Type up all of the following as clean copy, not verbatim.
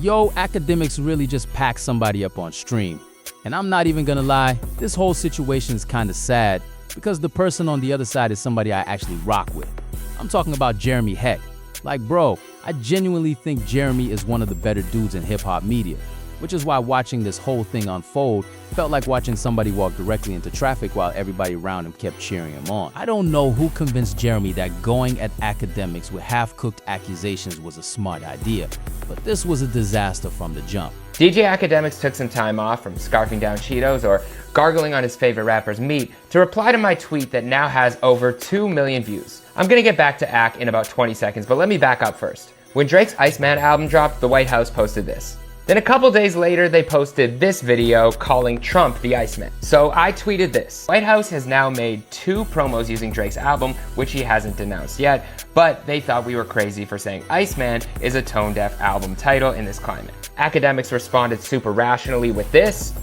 Yo, Akademiks really just packed somebody up on stream. And I'm not even gonna lie, this whole situation is kinda sad because the person on the other side is somebody I actually rock with. I'm talking about Jeremy Heck. Like bro, I genuinely think Jeremy is one of the better dudes in hip-hop media, which is why watching this whole thing unfold felt like watching somebody walk directly into traffic while everybody around him kept cheering him on. I don't know who convinced Jeremy that going at Akademiks with half-cooked accusations was a smart idea, but this was a disaster from the jump. DJ Akademiks took some time off from scarfing down Cheetos or gargling on his favorite rapper's meat to reply to my tweet that now has over 2 million views. I'm gonna get back to Ak in about 20 seconds, but let me back up first. When Drake's Iceman album dropped, the White House posted this. Then a couple days later, they posted this video calling Trump the Iceman. So I tweeted this. White House has now made 2 promos using Drake's album, which he hasn't denounced yet, but they thought we were crazy for saying Iceman is a tone-deaf album title in this climate. Akademiks responded super rationally with this.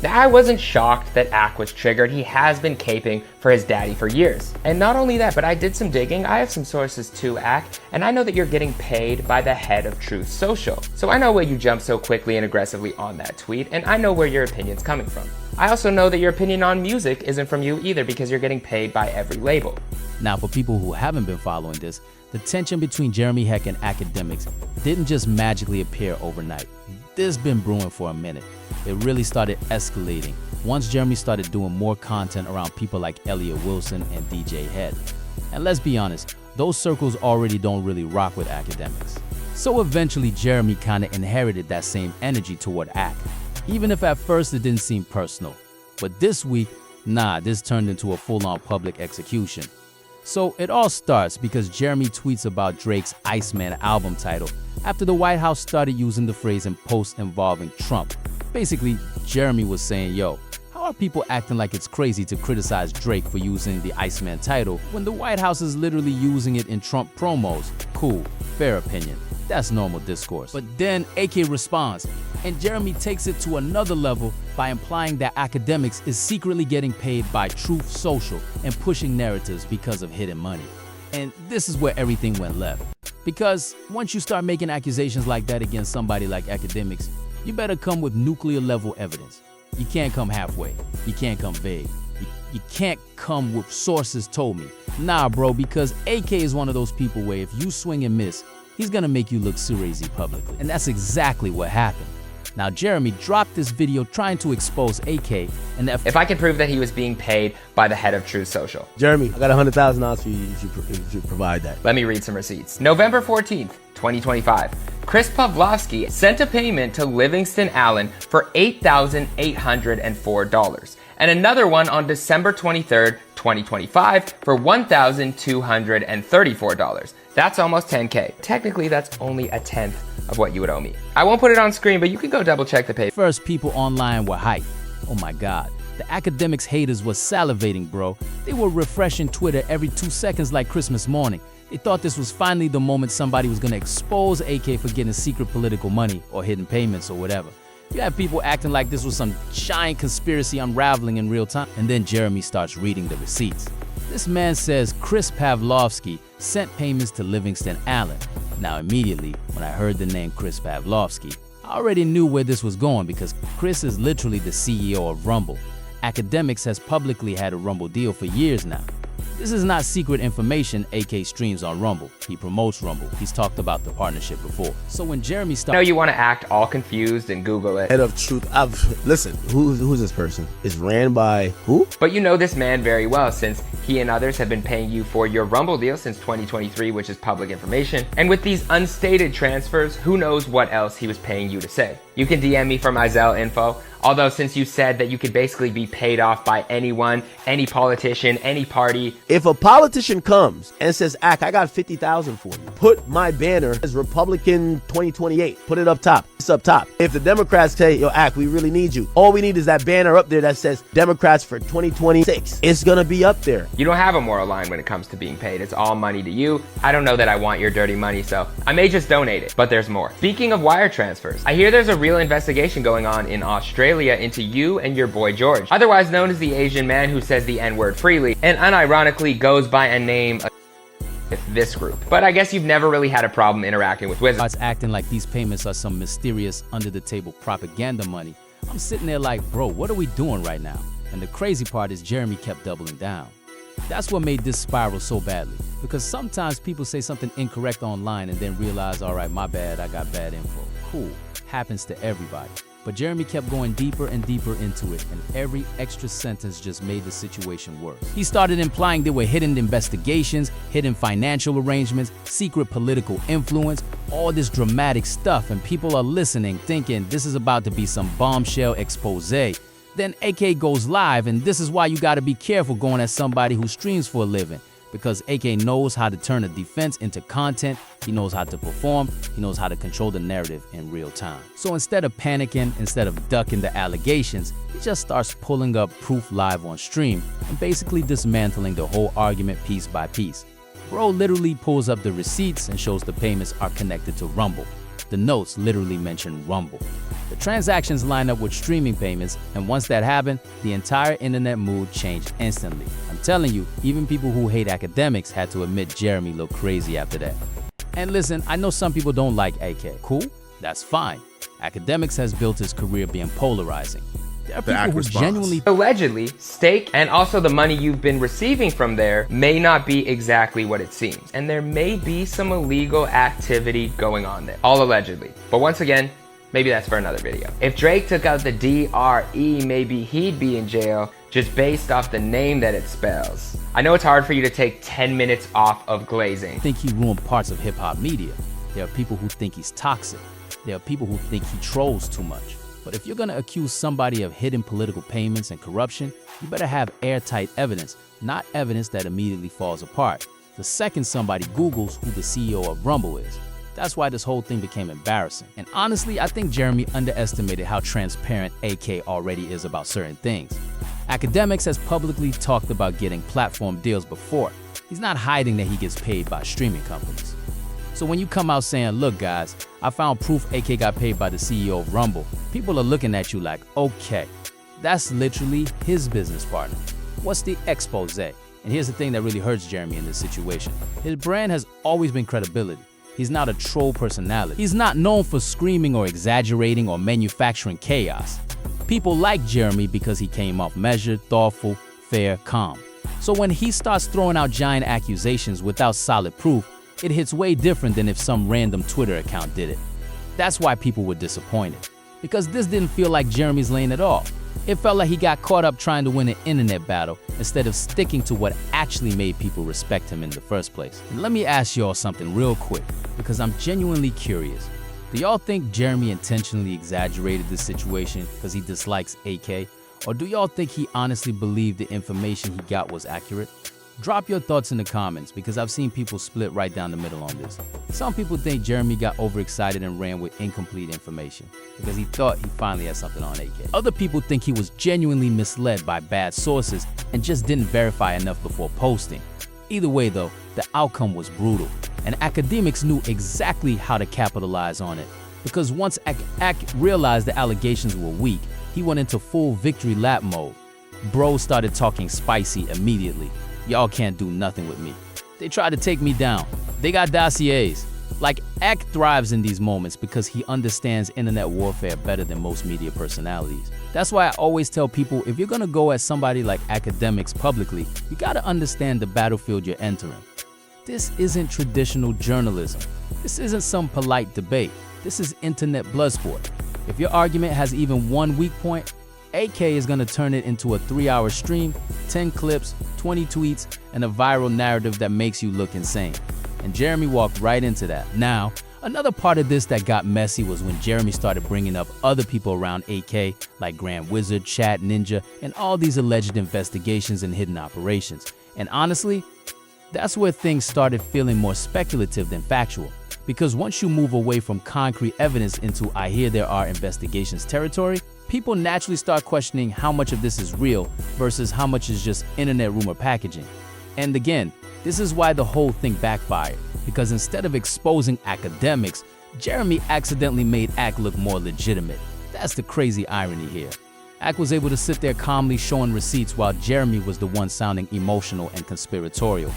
Now, I wasn't shocked that Ak was triggered. He has been caping for his daddy for years. And not only that, but I did some digging. I have some sources too, Ak, and I know that you're getting paid by the head of Truth Social. So I know why you jumped so quickly and aggressively on that tweet, and I know where your opinion's coming from. I also know that your opinion on music isn't from you either because you're getting paid by every label. Now, for people who haven't been following this, the tension between Jeremy Heck and Akademiks didn't just magically appear overnight. This has been brewing for a minute. It really started escalating once Jeremy started doing more content around people like Elliot Wilson and DJ Head. And let's be honest, those circles already don't really rock with Akademiks. So eventually Jeremy kinda inherited that same energy toward Ak, even if at first it didn't seem personal. But this week, this turned into a full-on public execution. So it all starts because Jeremy tweets about Drake's Iceman album title after the White House started using the phrase in posts involving Trump. Basically, Jeremy was saying, yo, how are people acting like it's crazy to criticize Drake for using the Iceman title when the White House is literally using it in Trump promos? Cool, fair opinion. That's normal discourse. But then AK responds, and Jeremy takes it to another level by implying that Akademiks is secretly getting paid by Truth Social and pushing narratives because of hidden money. And this is where everything went left. Because once you start making accusations like that against somebody like Akademiks, you better come with nuclear level evidence. You can't come halfway. You can't come vague. You can't come with sources told me. Nah, bro, because AK is one of those people where if you swing and miss, he's gonna make you look crazy publicly. And that's exactly what happened. Now, Jeremy dropped this video trying to expose AK, and if I can prove that he was being paid by the head of Truth Social. Jeremy, I got $100,000 for you if you provide that. Let me read some receipts. November 14th, 2025. Chris Pavlovsky sent a payment to Livingston Allen for $8,804. And another one on December 23rd, 2025 for $1,234. That's almost 10K. Technically, that's only a tenth of what you would owe me. I won't put it on screen, but you can go double check the pay. First, people online were hyped. Oh my God. The Akademiks haters were salivating, bro. They were refreshing Twitter every 2 seconds like Christmas morning. They thought this was finally the moment somebody was gonna expose AK for getting secret political money or hidden payments or whatever. You have people acting like this was some giant conspiracy unraveling in real time. And then Jeremy starts reading the receipts. This man says Chris Pavlovsky sent payments to Livingston Allen. Now immediately, when I heard the name Chris Pavlovsky, I already knew where this was going because Chris is literally the CEO of Rumble. Akademiks has publicly had a Rumble deal for years now. This is not secret information. AK streams on Rumble. He promotes Rumble. He's talked about the partnership before. So when Jeremy started... I know you want to act all confused and Google it. Head of Truth. Listen, who's this person? It's ran by who? But you know this man very well since he and others have been paying you for your Rumble deal since 2023, which is public information. And with these unstated transfers, who knows what else he was paying you to say. You can DM me for my Zelle info. Although since you said that you could basically be paid off by anyone, any politician, any party. If a politician comes and says, Ak, I got 50,000 for you. Put my banner as Republican 2028. Put it up top. It's up top. If the Democrats say, yo, Ak, we really need you. All we need is that banner up there that says Democrats for 2026. It's gonna be up there. You don't have a moral line when it comes to being paid. It's all money to you. I don't know that I want your dirty money, so I may just donate it, but there's more. Speaking of wire transfers, I hear there's a real investigation going on in Australia into you and your boy George, otherwise known as the Asian man who says the N-word freely and unironically goes by a name. this group. But I guess you've never really had a problem interacting with wizards. Starts acting like these payments are some mysterious under-the-table propaganda money. I'm sitting there like, bro, what are we doing right now? And the crazy part is Jeremy kept doubling down. That's what made this spiral so badly, because sometimes people say something incorrect online and then realize, all right, my bad, I got bad info. Cool, happens to everybody. But Jeremy kept going deeper and deeper into it, and every extra sentence just made the situation worse. He started implying there were hidden investigations, hidden financial arrangements, secret political influence, all this dramatic stuff, and people are listening, thinking this is about to be some bombshell expose. Then AK goes live, and this is why you gotta be careful going at somebody who streams for a living, because AK knows how to turn a defense into content, he knows how to perform, he knows how to control the narrative in real time. So instead of panicking, instead of ducking the allegations, he just starts pulling up proof live on stream and basically dismantling the whole argument piece by piece. Bro literally pulls up the receipts and shows the payments are connected to Rumble. The notes literally mention Rumble. The transactions line up with streaming payments, and once that happened, the entire internet mood changed instantly. I'm telling you, even people who hate Akademiks had to admit Jeremy looked crazy after that. And listen, I know some people don't like AK. Cool, that's fine. Akademiks has built his career being polarizing. There are people who genuinely allegedly stake, and also the money you've been receiving from there may not be exactly what it seems. And there may be some illegal activity going on there, all allegedly. But once again, maybe that's for another video. If Drake took out the DRE, maybe he'd be in jail just based off the name that it spells. I know it's hard for you to take 10 minutes off of glazing. Think he ruined parts of hip-hop media. There are people who think he's toxic. There are people who think he trolls too much. But if you're gonna accuse somebody of hidden political payments and corruption, you better have airtight evidence, not evidence that immediately falls apart the second somebody Googles who the CEO of Rumble is. That's why this whole thing became embarrassing. And honestly, I think Jeremy underestimated how transparent AK already is about certain things. Akademiks has publicly talked about getting platform deals before. He's not hiding that he gets paid by streaming companies. So when you come out saying, look guys, I found proof AK got paid by the CEO of Rumble, people are looking at you like, okay, that's literally his business partner. What's the expose? And here's the thing that really hurts Jeremy in this situation. His brand has always been credibility. He's not a troll personality. He's not known for screaming or exaggerating or manufacturing chaos. People like Jeremy because he came off measured, thoughtful, fair, calm. So when he starts throwing out giant accusations without solid proof, it hits way different than if some random Twitter account did it. That's why people were disappointed, because this didn't feel like Jeremy's lane at all. It felt like he got caught up trying to win an internet battle instead of sticking to what actually made people respect him in the first place. And let me ask y'all something real quick, because I'm genuinely curious. Do y'all think Jeremy intentionally exaggerated this situation because he dislikes AK? Or do y'all think he honestly believed the information he got was accurate? Drop your thoughts in the comments, because I've seen people split right down the middle on this. Some people think Jeremy got overexcited and ran with incomplete information because he thought he finally had something on AK. Other people think he was genuinely misled by bad sources and just didn't verify enough before posting. Either way though, the outcome was brutal, and Akademiks knew exactly how to capitalize on it, because once Ak realized the allegations were weak, he went into full victory lap mode. Bro started talking spicy immediately. Y'all can't do nothing with me. They tried to take me down. They got dossiers. Like, Ak thrives in these moments because he understands internet warfare better than most media personalities. That's why I always tell people, if you're gonna go at somebody like Akademiks publicly, you gotta understand the battlefield you're entering. This isn't traditional journalism. This isn't some polite debate. This is internet bloodsport. If your argument has even one weak point, AK is gonna turn it into a 3-hour stream, 10 clips, 20 tweets, and a viral narrative that makes you look insane. And Jeremy walked right into that. Now, another part of this that got messy was when Jeremy started bringing up other people around AK, like Grand Wizard, Chat Ninja, and all these alleged investigations and hidden operations. And honestly, that's where things started feeling more speculative than factual. Because once you move away from concrete evidence into I hear there are investigations territory, people naturally start questioning how much of this is real versus how much is just internet rumor packaging. And again, this is why the whole thing backfired, because instead of exposing Akademiks, Jeremy accidentally made Ak look more legitimate. That's the crazy irony here. Ack was able to sit there calmly showing receipts while Jeremy was the one sounding emotional and conspiratorial.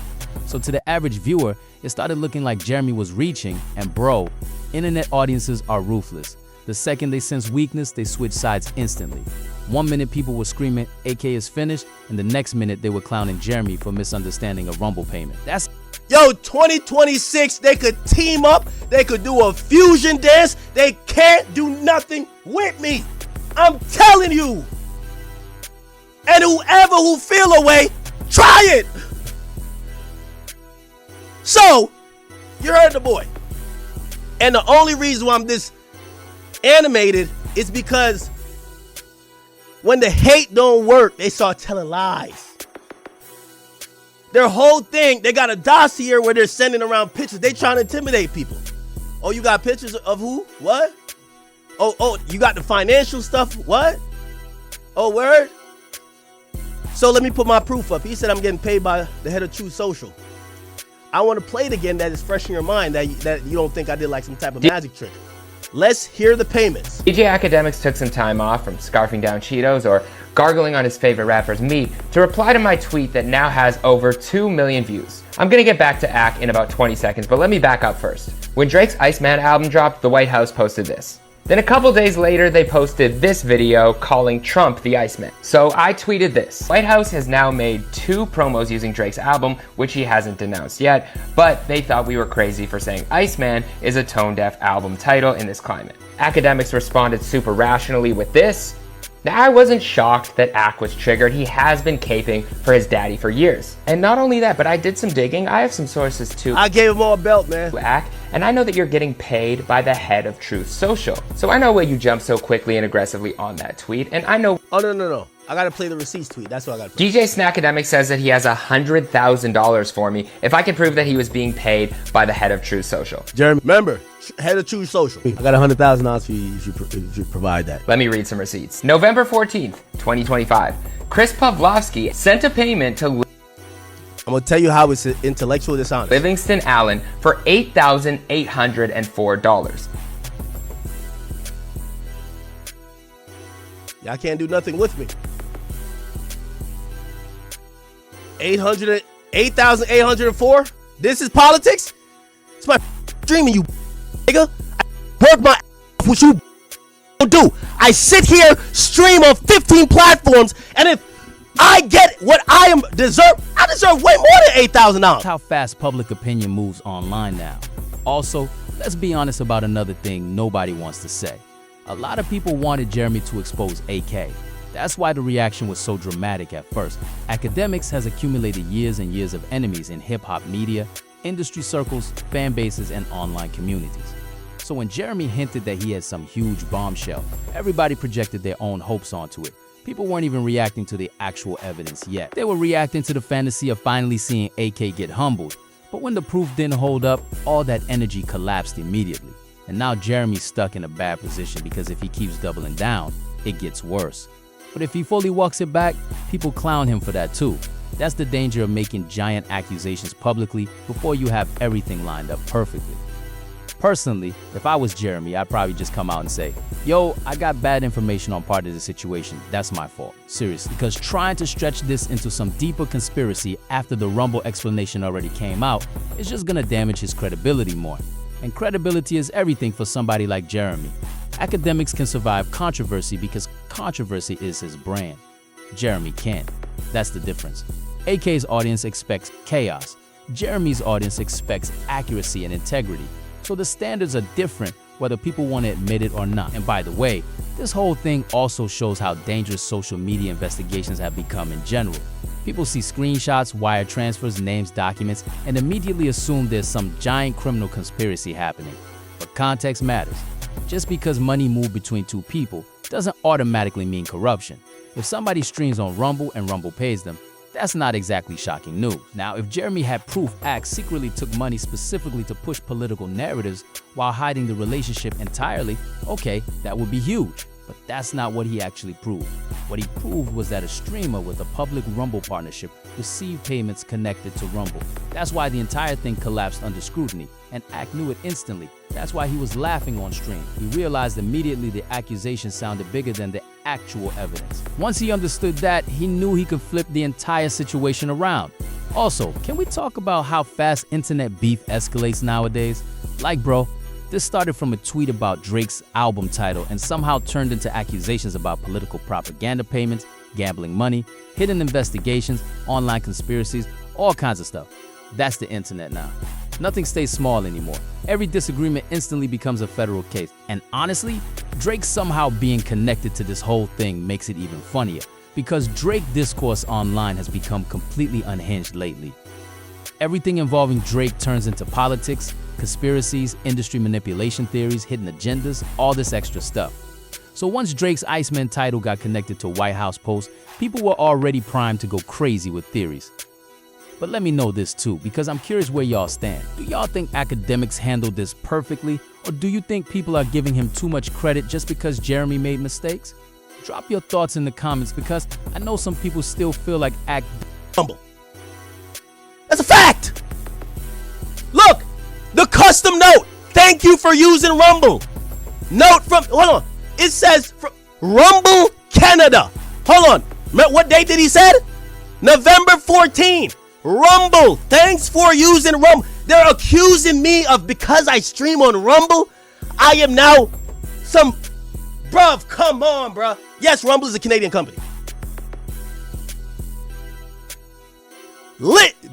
So to the average viewer, it started looking like Jeremy was reaching, and bro, internet audiences are ruthless. The second they sense weakness, they switch sides instantly. 1 minute people were screaming AK is finished, and the next minute they were clowning Jeremy for misunderstanding a Rumble payment. That's Yo, 2026, they could team up, they could do a fusion dance, they can't do nothing with me. I'm telling you. And whoever who feel away, try it. So, you heard the boy. And the only reason why I'm this animated is because when the hate don't work, they start telling lies. Their whole thing, they got a dossier where they're sending around pictures. They trying to intimidate people. Oh, you got pictures of who? What? Oh, you got the financial stuff? What? Oh, word? So let me put my proof up. He said I'm getting paid by the head of True Social. I want to play it again that is fresh in your mind, that you don't think I did like some type of magic trick. Let's hear the payments. DJ Akademiks took some time off from scarfing down Cheetos or gargling on his favorite rapper's meat to reply to my tweet that now has over 2 million views. I'm gonna get back to Ack in about 20 seconds, but let me back up first. When Drake's Iceman album dropped, the White House posted this. Then a couple days later, they posted this video calling Trump the Iceman. So I tweeted this. White House has now made 2 promos using Drake's album, which he hasn't denounced yet, but they thought we were crazy for saying Iceman is a tone-deaf album title in this climate. Akademiks responded super rationally with this. Now, I wasn't shocked that Ack was triggered. He has been caping for his daddy for years. And not only that, but I did some digging. I have some sources too. I gave him all a belt, man. Ack, and I know that you're getting paid by the head of Truth Social. So I know why you jumped so quickly and aggressively on that tweet, and I know— Oh, no. I gotta play the receipts tweet. That's what I gotta play. DJ Snackademic says that he has $100,000 for me if I can prove that he was being paid by the head of Truth Social. Jeremy, remember, head of True Social. I got $100,000 for you if you provide that. Let me read some receipts. November 14th, 2025. Chris Pavlovsky sent a payment to I'm gonna tell you how it's intellectual dishonest. Livingston Allen for $8,804. Y'all can't do nothing with me. 8,804? This is politics? It's my dreaming, you nigga. I work my ass, what you do. I sit here, stream on 15 platforms, and if I get what I deserve way more than $8,000. That's how fast public opinion moves online now. Also, let's be honest about another thing nobody wants to say. A lot of people wanted Jeremy to expose AK. That's why the reaction was so dramatic at first. Akademiks has accumulated years and years of enemies in hip-hop media, industry circles, fan bases, and online communities. So when Jeremy hinted that he had some huge bombshell, everybody projected their own hopes onto it. People weren't even reacting to the actual evidence yet. They were reacting to the fantasy of finally seeing AK get humbled. But when the proof didn't hold up, all that energy collapsed immediately. And now Jeremy's stuck in a bad position because if he keeps doubling down, it gets worse. But if he fully walks it back, people clown him for that too. That's the danger of making giant accusations publicly before you have everything lined up perfectly. Personally, if I was Jeremy, I'd probably just come out and say, yo, I got bad information on part of the situation. That's my fault. Seriously. Because trying to stretch this into some deeper conspiracy after the Rumble explanation already came out is just gonna damage his credibility more. And credibility is everything for somebody like Jeremy. Akademiks can survive controversy because controversy is his brand. Jeremy can't. That's the difference. AK's audience expects chaos. Jeremy's audience expects accuracy and integrity. So the standards are different whether people want to admit it or not. And by the way, this whole thing also shows how dangerous social media investigations have become in general. People see screenshots, wire transfers, names, documents, and immediately assume there's some giant criminal conspiracy happening. But context matters. Just because money moved between two people doesn't automatically mean corruption. If somebody streams on Rumble and Rumble pays them, that's not exactly shocking news. Now, if Jeremy had proof Ack secretly took money specifically to push political narratives while hiding the relationship entirely, okay, that would be huge. But that's not what he actually proved. What he proved was that a streamer with a public Rumble partnership received payments connected to Rumble. That's why the entire thing collapsed under scrutiny, and Ack knew it instantly. That's why he was laughing on stream. He realized immediately the accusation sounded bigger than the actual evidence. Once he understood that, he knew he could flip the entire situation around. Also, can we talk about how fast internet beef escalates nowadays? Like, bro, this started from a tweet about Drake's album title and somehow turned into accusations about political propaganda payments, gambling money, hidden investigations, online conspiracies, all kinds of stuff. That's the internet now. Nothing stays small anymore. Every disagreement instantly becomes a federal case. And honestly, Drake somehow being connected to this whole thing makes it even funnier, because Drake discourse online has become completely unhinged lately. Everything involving Drake turns into politics, conspiracies, industry manipulation theories, hidden agendas, all this extra stuff. So once Drake's Iceman title got connected to White House posts, people were already primed to go crazy with theories. But let me know this too, because I'm curious where y'all stand. Do y'all think Akademiks handled this perfectly, or do you think people are giving him too much credit just because Jeremy made mistakes? Drop your thoughts in the comments, because I know some people still feel like Rumble. That's a fact. Look, the custom note. Thank you for using Rumble. Note from, hold on. It says from Rumble Canada. Hold on. What date did he say? November 14. Rumble. Thanks for using Rumble. They're accusing me of, because I stream on Rumble, I am now some, bruv, come on, bruh. Yes, Rumble is a Canadian company.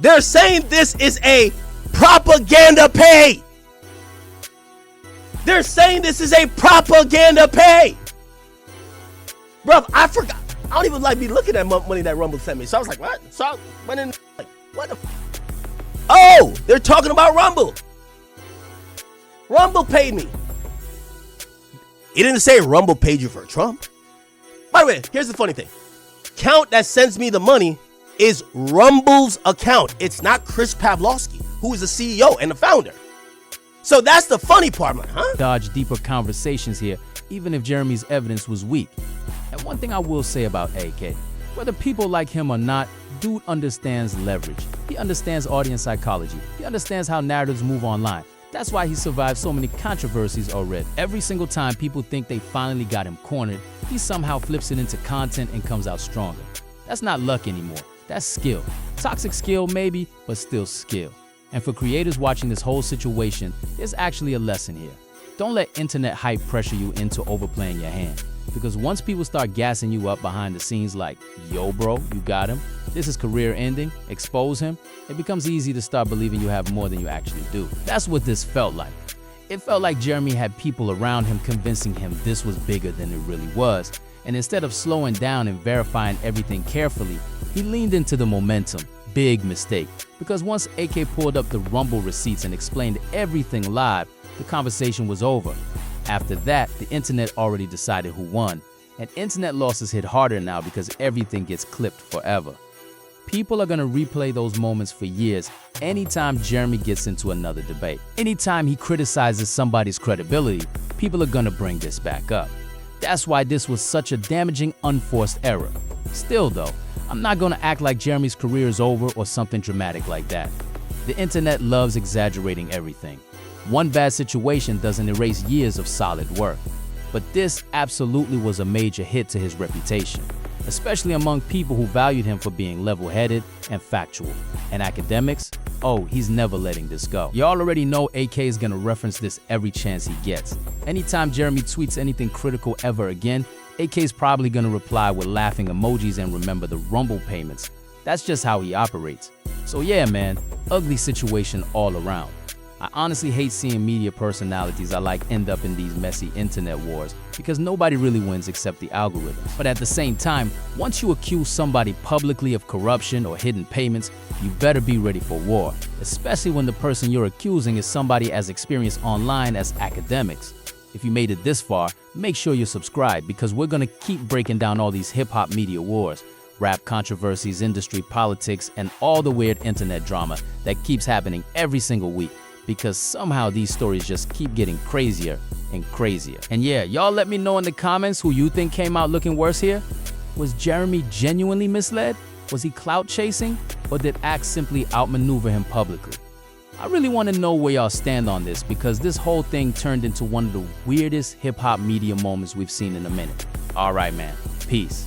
They're saying this is a propaganda pay. They're saying this is a propaganda pay. Bruv, I forgot. I don't even like me looking at money that Rumble sent me. So I was like, what? So I went in, like, what the Oh, they're talking about Rumble. Rumble paid me. It didn't say Rumble paid you for Trump. By the way, here's the funny thing. Account that sends me the money is Rumble's account. It's not Chris Pavlovsky, who is the CEO and the founder. So that's the funny part. I'm like, huh? Dodge deeper conversations here, even if Jeremy's evidence was weak. And one thing I will say about AK, whether people like him or not, dude understands leverage. He understands audience psychology. He understands how narratives move online. That's why he survived so many controversies already. Every single time people think they finally got him cornered, he somehow flips it into content and comes out stronger. That's not luck anymore. That's skill. Toxic skill maybe, but still skill. And for creators watching this whole situation, there's actually a lesson here. Don't let internet hype pressure you into overplaying your hand. Because once people start gassing you up behind the scenes like, yo bro, you got him, this is career ending, expose him, it becomes easy to start believing you have more than you actually do. That's what this felt like. It felt like Jeremy had people around him convincing him this was bigger than it really was. And instead of slowing down and verifying everything carefully, he leaned into the momentum. Big mistake. Because once AK pulled up the Rumble receipts and explained everything live, the conversation was over. After that, the internet already decided who won. And internet losses hit harder now because everything gets clipped forever. People are gonna replay those moments for years anytime Jeremy gets into another debate. Anytime he criticizes somebody's credibility, people are gonna bring this back up. That's why this was such a damaging, unforced error. Still though, I'm not gonna act like Jeremy's career is over or something dramatic like that. The internet loves exaggerating everything. One bad situation doesn't erase years of solid work. But this absolutely was a major hit to his reputation, especially among people who valued him for being level-headed and factual. And Akademiks, oh, he's never letting this go. Y'all already know AK is gonna reference this every chance he gets. Anytime Jeremy tweets anything critical ever again, AK's probably gonna reply with laughing emojis and remember the Rumble payments. That's just how he operates. So yeah, man, ugly situation all around. I honestly hate seeing media personalities I like end up in these messy internet wars because nobody really wins except the algorithms. But at the same time, once you accuse somebody publicly of corruption or hidden payments, you better be ready for war, especially when the person you're accusing is somebody as experienced online as Akademiks. If you made it this far, make sure you're subscribed because we're gonna keep breaking down all these hip-hop media wars, rap controversies, industry politics, and all the weird internet drama that keeps happening every single week. Because somehow these stories just keep getting crazier and crazier. And yeah, y'all let me know in the comments who you think came out looking worse here. Was Jeremy genuinely misled? Was he clout chasing? Or did Axe simply outmaneuver him publicly? I really want to know where y'all stand on this because this whole thing turned into one of the weirdest hip-hop media moments we've seen in a minute. All right, man. Peace.